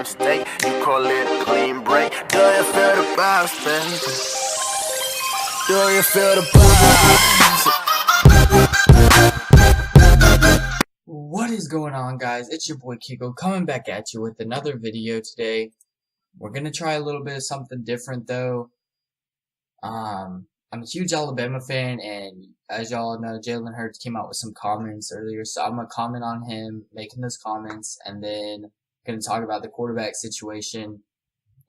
mistake. You call it a clean break. Do you feel the vibes, baby? Do you feel the vibes? What is going on, guys? It's your boy Kiko coming back at you with another video today. We're gonna try a little bit of something different though. I'm a huge Alabama fan, and as y'all know, Jalen Hurts came out with some comments earlier, so I'm gonna comment on him making those comments, and then gonna talk about the quarterback situation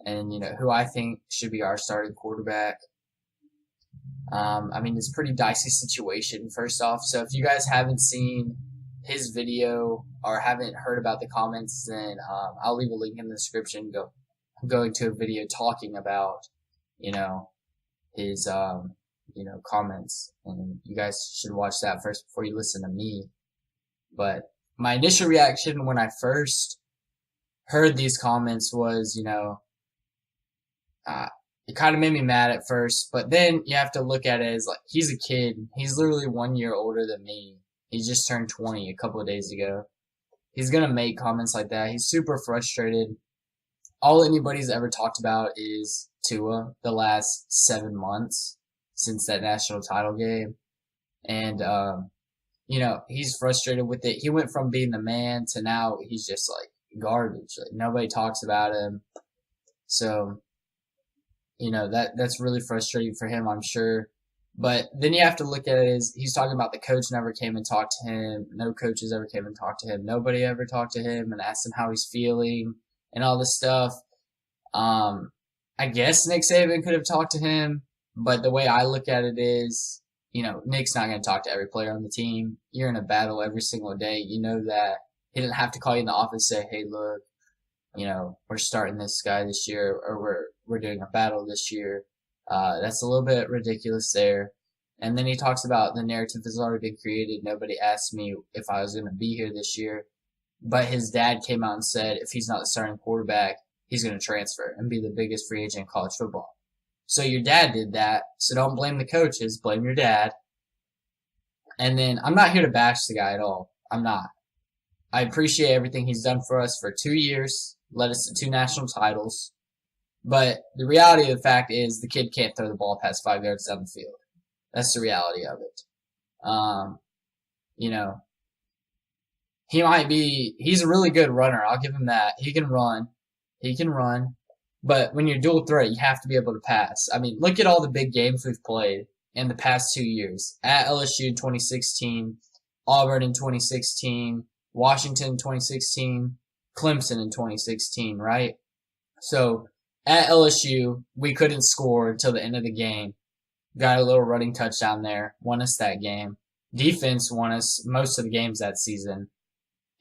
and who I think should be our starting quarterback. I mean, it's a pretty dicey situation first off, so if you guys haven't seen his video or haven't heard about the comments, then I'll leave a link in the description going to a video talking about his comments, and you guys should watch that first before you listen to me. But my initial reaction when I first heard these comments was it kind of made me mad at first, but then you have to look at it as like, he's a kid. He's literally 1 year older than me. He just turned 20 a couple of days ago. He's going to make comments like that. He's super frustrated. All anybody's ever talked about is Tua the last 7 months since that national title game. And, he's frustrated with it. He went from being the man to now he's just like garbage. Like, nobody talks about him. So, that's really frustrating for him, I'm sure. But then you have to look at it as he's talking about the coach never came and talked to him. No coaches ever came and talked to him. Nobody ever talked to him and asked him how he's feeling and all this stuff. I guess Nick Saban could have talked to him, but the way I look at it is, Nick's not going to talk to every player on the team. You're in a battle every single day. You know that. He didn't have to call you in the office and say, hey, look, we're starting this guy this year, or we're doing a battle this year. That's a little bit ridiculous there. And then he talks about the narrative has already been created. Nobody asked me if I was going to be here this year. But his dad came out and said if he's not the starting quarterback, he's going to transfer and be the biggest free agent in college football. So your dad did that. So don't blame the coaches. Blame your dad. And then I'm not here to bash the guy at all. I'm not. I appreciate everything he's done for us for 2 years, led us to 2 national titles. But the reality of the fact is the kid can't throw the ball past 5 yards down the field. That's the reality of it. He's a really good runner. I'll give him that. He can run. But when you're dual threat, you have to be able to pass. I mean, look at all the big games we've played in the past 2 years. At LSU in 2016, Auburn in 2016, Washington in 2016, Clemson in 2016, right? So at LSU, we couldn't score until the end of the game. Got a little running touchdown there. Won us that game. Defense won us most of the games that season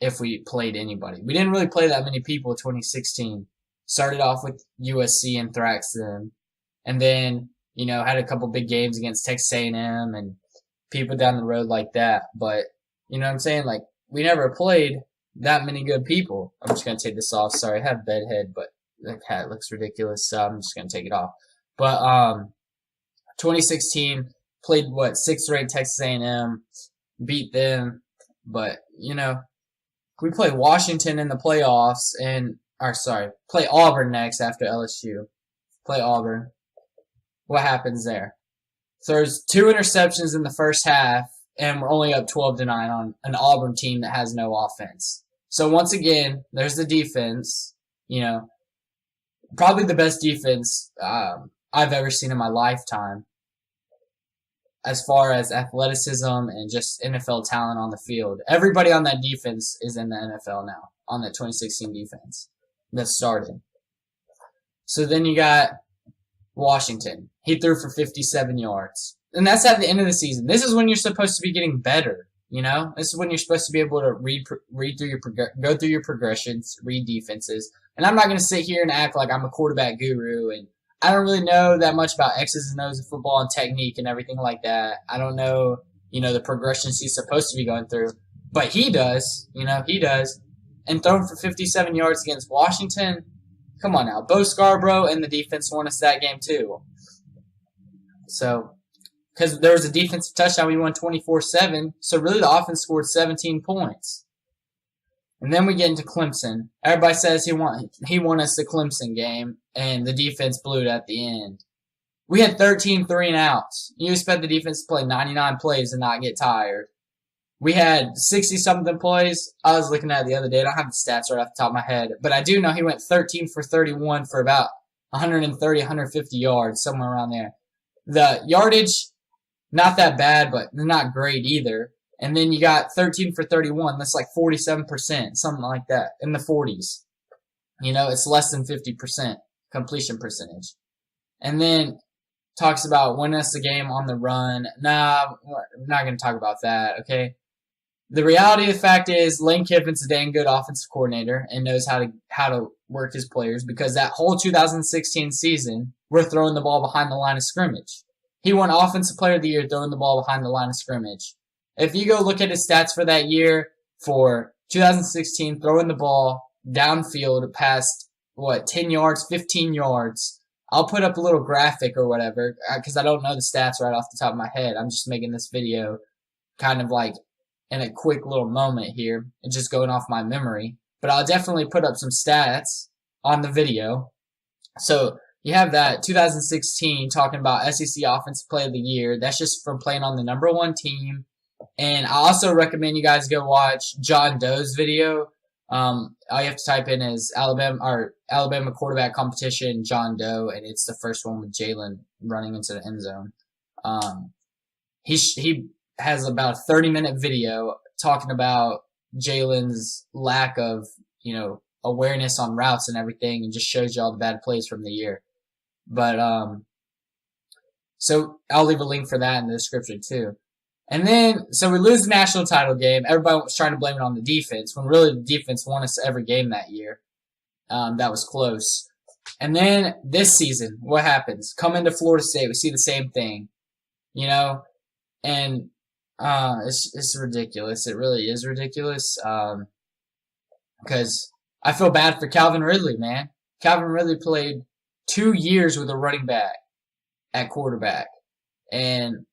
if we played anybody. We didn't really play that many people in 2016. Started off with USC and thraxed them. And then, had a couple big games against Texas A&M and people down the road like that. But, you know what I'm saying? Like, we never played that many good people. I'm just going to take this off. Sorry, I have bedhead, but that hat looks ridiculous, so I'm just going to take it off. But 2016, played, 6th ranked Texas A&M, beat them. But, we play Washington in the playoffs, play Auburn next after LSU. Play Auburn. What happens there? Throws 2 interceptions in the first half, and we're only up 12-9 on an Auburn team that has no offense. So once again, there's the defense, probably the best defense I've ever seen in my lifetime as far as athleticism and just NFL talent on the field. Everybody on that defense is in the NFL now, on that 2016 defense that started. So then you got Washington. He threw for 57 yards. And that's at the end of the season. This is when you're supposed to be getting better, This is when you're supposed to be able to go through your progressions, read defenses. And I'm not going to sit here and act like I'm a quarterback guru, and I don't really know that much about X's and O's of football and technique and everything like that. I don't know, the progressions he's supposed to be going through. But he does, he does. And throwing for 57 yards against Washington, come on now. Bo Scarborough and the defense won us that game too. So, because there was a defensive touchdown, we won 24-7. So really the offense scored 17 points. And then we get into Clemson. Everybody says he won us the Clemson game, and the defense blew it at the end. We had 13 3-and-outs. You expect the defense to play 99 plays and not get tired. We had 60-something plays. I was looking at it the other day. I don't have the stats right off the top of my head. But I do know he went 13 for 31 for about 130, 150 yards, somewhere around there. The yardage, not that bad, but not great either. And then you got 13 for 31. That's like 47%, something like that, in the 40s. It's less than 50% completion percentage. And then talks about winning us the game on the run. Nah, we're not going to talk about that, okay? The reality of the fact is Lane Kiffin's a dang good offensive coordinator and knows how to work his players, because that whole 2016 season, we're throwing the ball behind the line of scrimmage. He won Offensive Player of the Year throwing the ball behind the line of scrimmage. If you go look at his stats for that year, for 2016, throwing the ball downfield past, 10 yards, 15 yards. I'll put up a little graphic or whatever, because I don't know the stats right off the top of my head. I'm just making this video kind of like in a quick little moment here and just going off my memory. But I'll definitely put up some stats on the video. So you have that 2016 talking about SEC Offensive Player of the Year. That's just from playing on the number 1 team. And I also recommend you guys go watch John Doe's video. All you have to type in is Alabama quarterback competition John Doe, and it's the first one with Jalen running into the end zone. He has about a 30-minute video talking about Jalen's lack of awareness on routes and everything, and just shows you all the bad plays from the year. But so I'll leave a link for that in the description too. And then, so we lose the national title game. Everybody was trying to blame it on the defense, when really the defense won us every game that year. That was close. And then this season, what happens? Come into Florida State, we see the same thing, and it's ridiculous. It really is ridiculous. Because I feel bad for Calvin Ridley, man. Calvin Ridley played 2 years with a running back at quarterback, and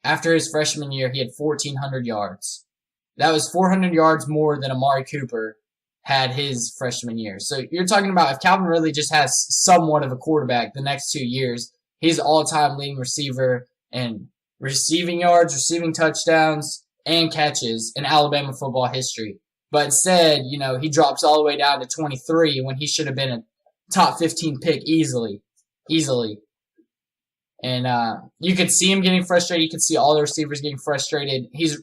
after his freshman year, he had 1,400 yards. That was 400 yards more than Amari Cooper had his freshman year. So you're talking about if Calvin Ridley just has somewhat of a quarterback the next 2 years, he's all-time leading receiver in receiving yards, receiving touchdowns, and catches in Alabama football history. But instead, he drops all the way down to 23 when he should have been a top 15 pick easily. And you could see him getting frustrated. You could see all the receivers getting frustrated. He's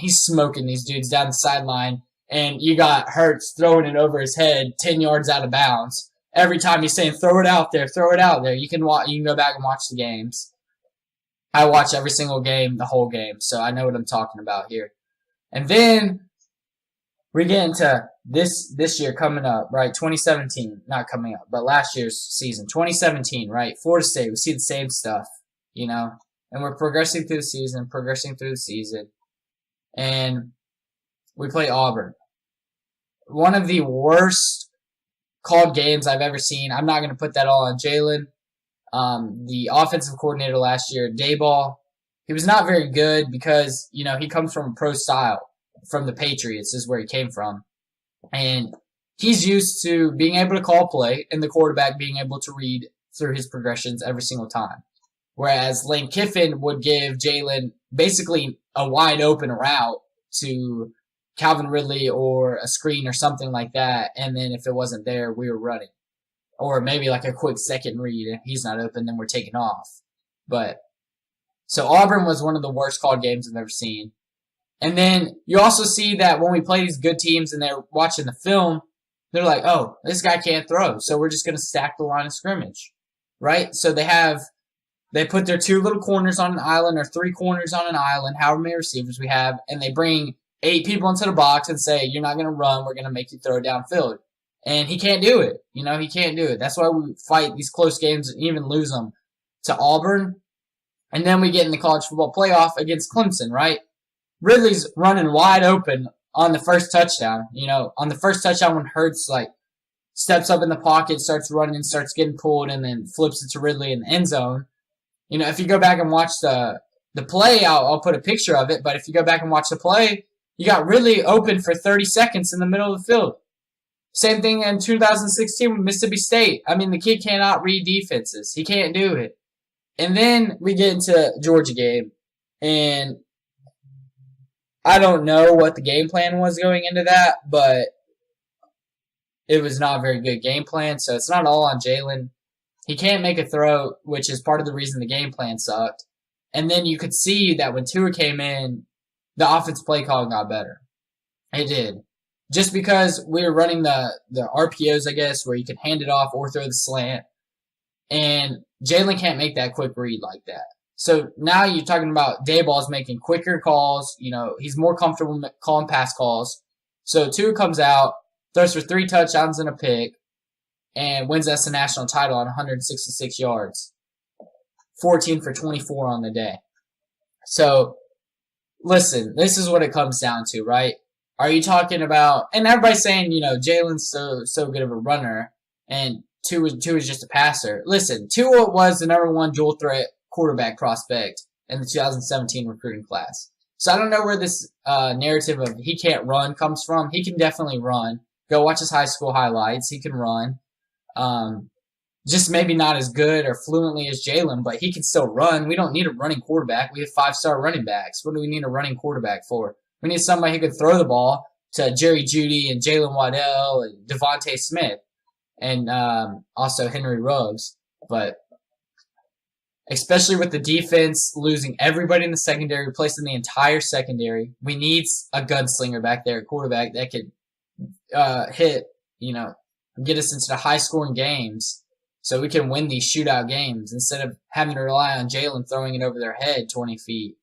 smoking these dudes down the sideline, and you got Hurts throwing it over his head 10 yards out of bounds. Every time he's saying, throw it out there, throw it out there. You can go back and watch the games. I watch every single game, the whole game, so I know what I'm talking about here. And then we get into this year coming up, right? 2017, not coming up, but last year's season, 2017, right? Florida State, we see the same stuff, and we're progressing through the season, and we play Auburn. One of the worst called games I've ever seen. I'm not going to put that all on Jalen. The offensive coordinator last year, Dayball, he was not very good because, he comes from a pro style. From the Patriots is where he came from. And he's used to being able to call play and the quarterback being able to read through his progressions every single time. Whereas Lane Kiffin would give Jalen basically a wide open route to Calvin Ridley or a screen or something like that. And then if it wasn't there, we were running. Or maybe like a quick second read. If he's not open, then we're taking off. But so Auburn was one of the worst called games I've ever seen. And then you also see that when we play these good teams and they're watching the film, they're like, oh, this guy can't throw, so we're just going to stack the line of scrimmage, right? So they put their 2 little corners on an island or 3 corners on an island, however many receivers we have, and they bring 8 people into the box and say, you're not going to run, we're going to make you throw downfield. And he can't do it. He can't do it. That's why we fight these close games and even lose them to Auburn. And then we get in the college football playoff against Clemson, right? Ridley's running wide open on the first touchdown. On the first touchdown when Hurts steps up in the pocket, starts running, starts getting pulled, and then flips it to Ridley in the end zone. If you go back and watch the play, I'll put a picture of it. But if you go back and watch the play, You got really open for 30 seconds in the middle of the field. Same thing in 2016 with Mississippi State. I mean, the kid cannot read defenses. He can't do it. And then we get into Georgia game, and I don't know what the game plan was going into that, but it was not a very good game plan, so it's not all on Jalen. He can't make a throw, which is part of the reason the game plan sucked. And then you could see that when Tua came in, the offense play calling got better. It did. Just because we were running the RPOs, I guess, where you can hand it off or throw the slant. And Jalen can't make that quick read like that. So now you're talking about Dayball's making quicker calls. You know, he's more comfortable calling pass calls. So Tua comes out, throws for 3 touchdowns and a pick, and wins us a national title on 166 yards. 14 for 24 on the day. So, listen, this is what it comes down to, right? Are you talking about, and everybody's saying, you know, Jalen's so good of a runner, and Tua is just a passer. Listen, Tua was the number 1 dual threat quarterback prospect in the 2017 recruiting class. So I don't know where this narrative of he can't run comes from. He can definitely run. Go watch his high school highlights. He can run. Just maybe not as good or fluently as Jalen, but he can still run. We don't need a running quarterback. We have 5-star running backs. What do we need a running quarterback for? We need somebody who can throw the ball to Jerry Jeudy and Jalen Waddell and Devontae Smith and also Henry Ruggs. But especially with the defense losing everybody in the secondary, replacing the entire secondary, we need a gunslinger back there at quarterback that could hit, you know, get us into the high-scoring games so we can win these shootout games instead of having to rely on Jalen throwing it over their head 20 feet.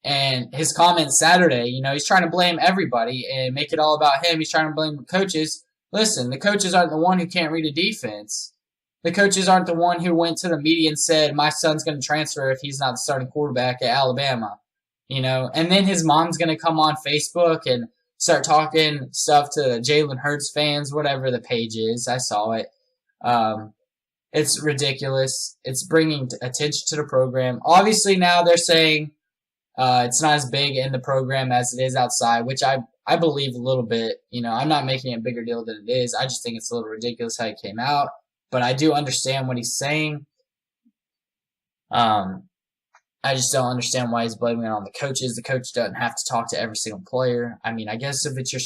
And his comment Saturday, you know, he's trying to blame everybody and make it all about him. He's trying to blame the coaches. Listen, the coaches aren't the one who can't read a defense. The coaches aren't the one who went to the media and said, my son's going to transfer if he's not the starting quarterback at Alabama. You know, and then his mom's going to come on Facebook and start talking stuff to Jalen Hurts fans, whatever the page is. I saw it. It's ridiculous. It's bringing attention to the program. Obviously, now they're saying it's not as big in the program as it is outside, which I believe a little bit. You know, I'm not making it a bigger deal than it is. I just think it's a little ridiculous how it came out. But I do understand what he's saying. I just don't understand why he's blaming it on the coaches. The coach doesn't have to talk to every single player. I mean, I guess if it's your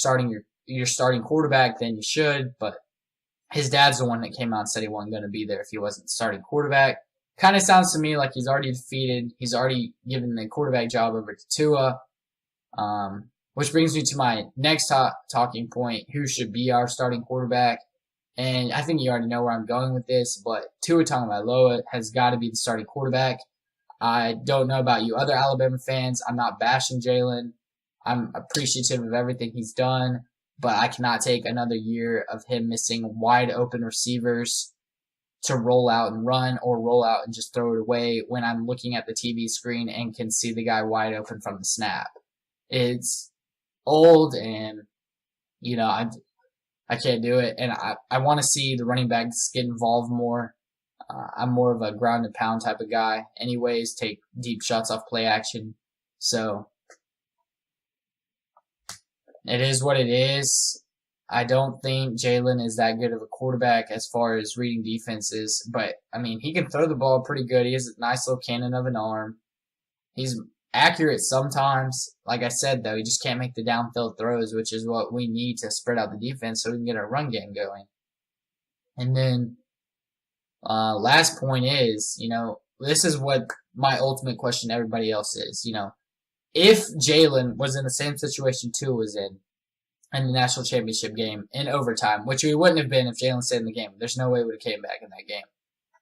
starting quarterback, then you should. But his dad's the one that came out and said he wasn't going to be there if he wasn't the starting quarterback. Kind of sounds to me like he's already defeated. He's already given the quarterback job over to Tua. Which brings me to my next talking point: who should be our starting quarterback? And I think you already know where I'm going with this, but Tua Tagovailoa has got to be the starting quarterback. I don't know about you other Alabama fans. I'm not bashing Jalen. I'm appreciative of everything he's done, but I cannot take another year of him missing wide open receivers to roll out and run or roll out and just throw it away when I'm looking at the TV screen and can see the guy wide open from the snap. It's old and, you know, I can't do it. And I want to see the running backs get involved more. I'm more of a ground and pound type of guy. Anyways, take deep shots off play action. So it is what it is. I don't think Jalen is that good of a quarterback as far as reading defenses. But, I mean, he can throw the ball pretty good. He has a nice little cannon of an arm. He's accurate sometimes. Like I said, though, he just can't make the downfield throws, which is what we need to spread out the defense so we can get our run game going. And then last point is, you know, this is what my ultimate question to everybody else is. You know, if Jalen was in the same situation Tua was in the national championship game in overtime, which we wouldn't have been if Jalen stayed in the game. There's no way we would have came back in that game.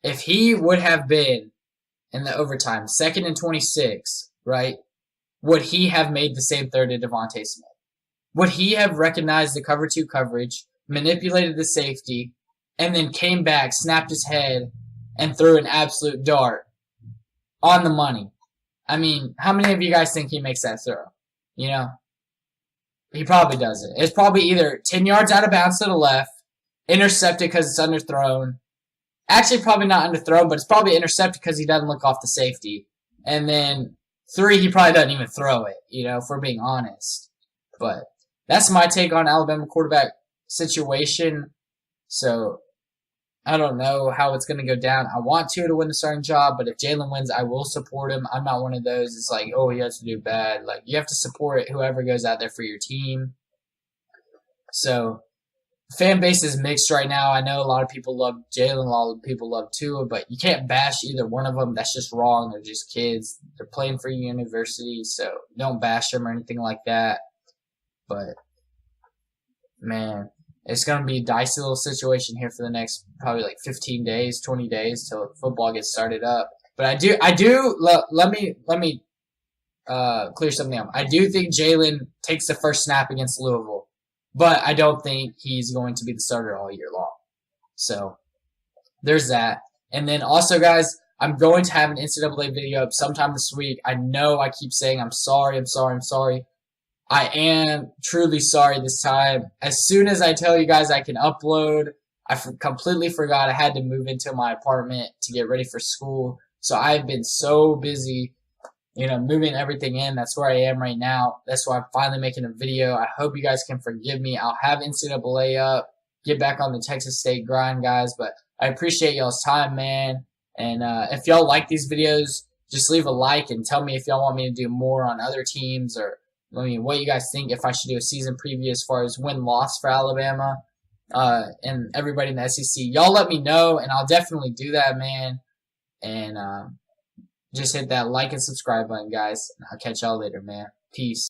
If he would have been in the overtime, 2nd and 26, right, would he have made the same throw to Devontae Smith? Would he have recognized the cover 2 coverage, manipulated the safety, and then came back, snapped his head, and threw an absolute dart on the money? I mean, how many of you guys think he makes that throw? You know? He probably doesn't. It's probably either 10 yards out of bounds to the left, intercepted because it's underthrown. Actually, probably not underthrown, but it's probably intercepted because he doesn't look off the safety. And then 3, he probably doesn't even throw it, you know, if we're being honest. But that's my take on Alabama quarterback situation. So I don't know how it's going to go down. I want to win the starting job, but if Jalen wins, I will support him. I'm not one of those. It's like, oh, he has to do bad. Like, you have to support whoever goes out there for your team. So, fan base is mixed right now. I know a lot of people love Jalen, a lot of people love Tua, but you can't bash either one of them. That's just wrong. They're just kids. They're playing for university, so don't bash them or anything like that. But, man, it's going to be a dicey little situation here for the next probably like 15 days, 20 days till football gets started up. But let me clear something up. I do think Jalen takes the first snap against Louisville, but I don't think he's going to be the starter all year long. So there's that. And then also, guys, I'm going to have an NCAA video up sometime this week. I know I keep saying I'm sorry. I am truly sorry this time. As soon as I tell you guys I can upload, I completely forgot I had to move into my apartment to get ready for school. So I've been so busy, moving everything in. That's where I am right now. That's why I'm finally making a video. I hope you guys can forgive me. I'll have NCAA up, get back on the Texas State grind, guys. But I appreciate y'all's time, man. And if y'all like these videos, just leave a like and tell me if y'all want me to do more on other teams or what you guys think, if I should do a season preview as far as win-loss for Alabama and everybody in the SEC. Y'all let me know, and I'll definitely do that, man. And just hit that like and subscribe button, guys. I'll catch y'all later, man. Peace.